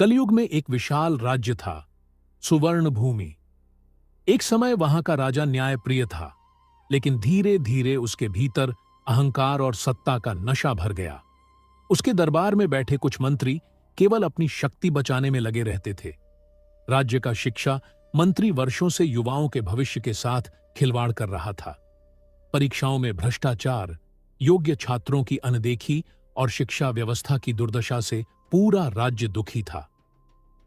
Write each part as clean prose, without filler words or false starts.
कलयुग में एक विशाल राज्य था, सुवर्ण भूमि। एक समय वहां का राजा न्यायप्रिय था, लेकिन धीरे धीरे उसके भीतर अहंकार और सत्ता का नशा भर गया। उसके दरबार में बैठे कुछ मंत्री केवल अपनी शक्ति बचाने में लगे रहते थे। राज्य का शिक्षा मंत्री वर्षों से युवाओं के भविष्य के साथ खिलवाड़ कर रहा था। परीक्षाओं में भ्रष्टाचार, योग्य छात्रों की अनदेखी और शिक्षा व्यवस्था की दुर्दशा से पूरा राज्य दुखी था।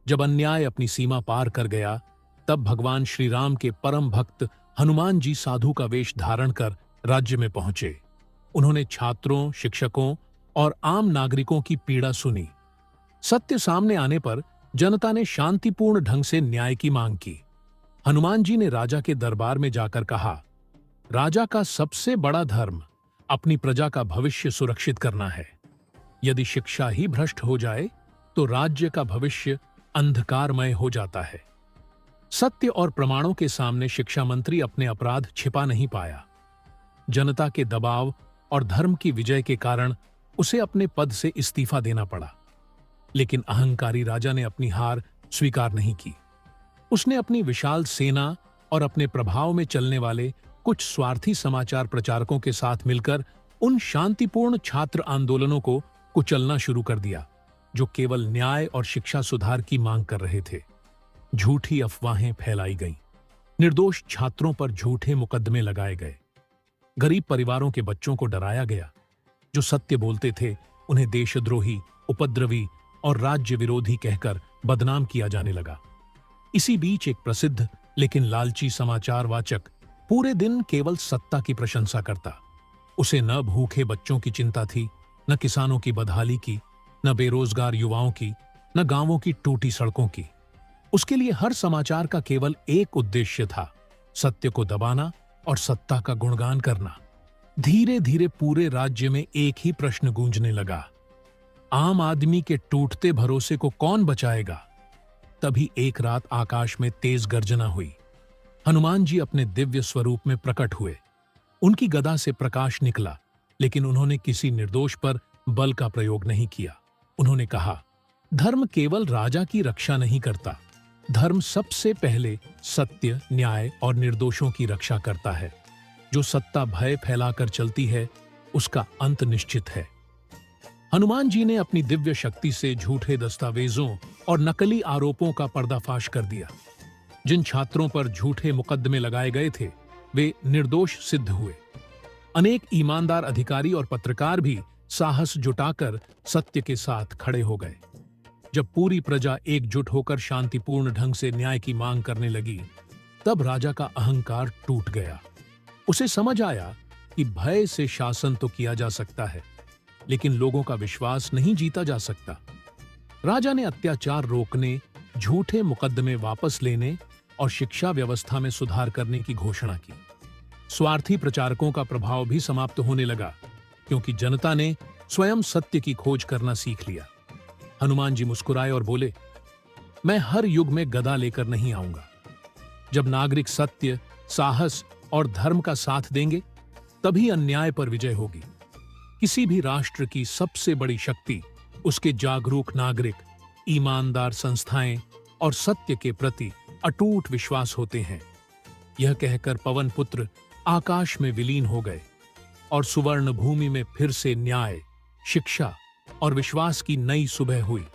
जब अन्याय अपनी सीमा पार कर गया, तब भगवान श्री राम के परम भक्त हनुमान जी साधु का वेश धारण कर राज्य में पहुंचे। उन्होंने छात्रों, शिक्षकों और आम नागरिकों की पीड़ा सुनी। सत्य सामने आने पर जनता ने शांतिपूर्ण ढंग से न्याय की मांग की। हनुमान जी ने राजा के दरबार में जाकर कहा, राजा का सबसे बड़ा धर्म अपनी प्रजा का भविष्य सुरक्षित करना है। यदि शिक्षा ही भ्रष्ट हो जाए तो राज्य का भविष्य अंधकारमय हो जाता है। सत्य और प्रमाणों के सामने शिक्षा मंत्री अपने अपराध छिपा नहीं पाया। जनता के दबाव और धर्म की विजय के कारण उसे अपने पद से इस्तीफा देना पड़ा। लेकिन अहंकारी राजा ने अपनी हार स्वीकार नहीं की। उसने अपनी विशाल सेना और अपने प्रभाव में चलने वाले कुछ स्वार्थी समाचार प्रचारकों के साथ मिलकर उन शांतिपूर्ण छात्र आंदोलनों को कुचलना शुरू कर दिया, जो केवल न्याय और शिक्षा सुधार की मांग कर रहे थे। झूठी अफवाहें फैलाई गईं। निर्दोष छात्रों पर झूठे मुकदमे लगाए गए। गरीब परिवारों के बच्चों को डराया गया। जो सत्य बोलते थे उन्हें देशद्रोही, उपद्रवी और राज्य विरोधी कहकर बदनाम किया जाने लगा। इसी बीच एक प्रसिद्ध लेकिन लालची समाचार वाचक पूरे दिन केवल सत्ता की प्रशंसा करता। उसे न भूखे बच्चों की चिंता थी, न किसानों की बदहाली की, न बेरोजगार युवाओं की, न गांवों की टूटी सड़कों की। उसके लिए हर समाचार का केवल एक उद्देश्य था, सत्य को दबाना और सत्ता का गुणगान करना। धीरे धीरे पूरे राज्य में एक ही प्रश्न गूंजने लगा, आम आदमी के टूटते भरोसे को कौन बचाएगा? तभी एक रात आकाश में तेज गर्जना हुई। हनुमान जी अपने दिव्य स्वरूप में प्रकट हुए। उनकी गदा से प्रकाश निकला, लेकिन उन्होंने किसी निर्दोष पर बल का प्रयोग नहीं किया। उन्होंने कहा, धर्म केवल राजा की रक्षा नहीं करता, धर्म सबसे पहले सत्य, न्याय और निर्दोषों की रक्षा करता है। जो सत्ता भय फैलाकर चलती है, उसका अंत निश्चित है। हनुमान जी ने अपनी दिव्य शक्ति से झूठे दस्तावेजों और नकली आरोपों का पर्दाफाश कर दिया। जिन छात्रों पर झूठे मुकदमे लगाए गए थे, वे निर्दोष सिद्ध हुए। अनेक ईमानदार अधिकारी और पत्रकार भी साहस जुटाकर सत्य के साथ खड़े हो गए। जब पूरी प्रजा एकजुट होकर शांतिपूर्ण ढंग से न्याय की मांग करने लगी, तब राजा का अहंकार टूट गया। उसे समझ आया कि भय से शासन तो किया जा सकता है, लेकिन लोगों का विश्वास नहीं जीता जा सकता। राजा ने अत्याचार रोकने, झूठे मुकदमे वापस लेने और शिक्षा व्यवस्था में सुधार करने की घोषणा की। स्वार्थी प्रचारकों का प्रभाव भी समाप्त होने लगा, क्योंकि जनता ने स्वयं सत्य की खोज करना सीख लिया। हनुमान जी मुस्कुराए और बोले, मैं हर युग में गदा लेकर नहीं आऊंगा। जब नागरिक सत्य, साहस और धर्म का साथ देंगे, तभी अन्याय पर विजय होगी। किसी भी राष्ट्र की सबसे बड़ी शक्ति उसके जागरूक नागरिक, ईमानदार संस्थाएं और सत्य के प्रति अटूट विश्वास होते हैं। यह कहकर पवन पुत्र आकाश में विलीन हो गए और सुवर्ण भूमि में फिर से न्याय, शिक्षा और विश्वास की नई सुबह हुई।